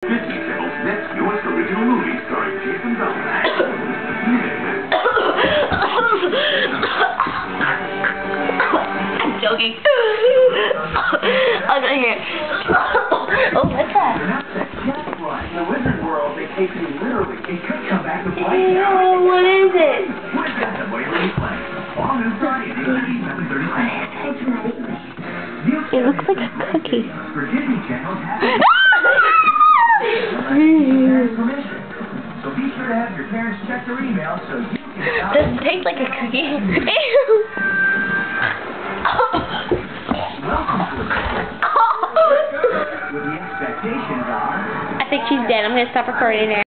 Disney Channel's next newest original movie starring Jason Bateman. I'm joking. I'm not here. Oh, what's that? The Wizard World, they take you literally. It could come back to life. Ew, what is it? What is that? The way we play. All new Friday, 7:30. It looks like a cookie. For Disney Channel, so be sure to have your parents check their email so you can... Does it taste like a cookie? Ew. Welcome to the... With the expectations are... I think she's dead. I'm going to stop recording now.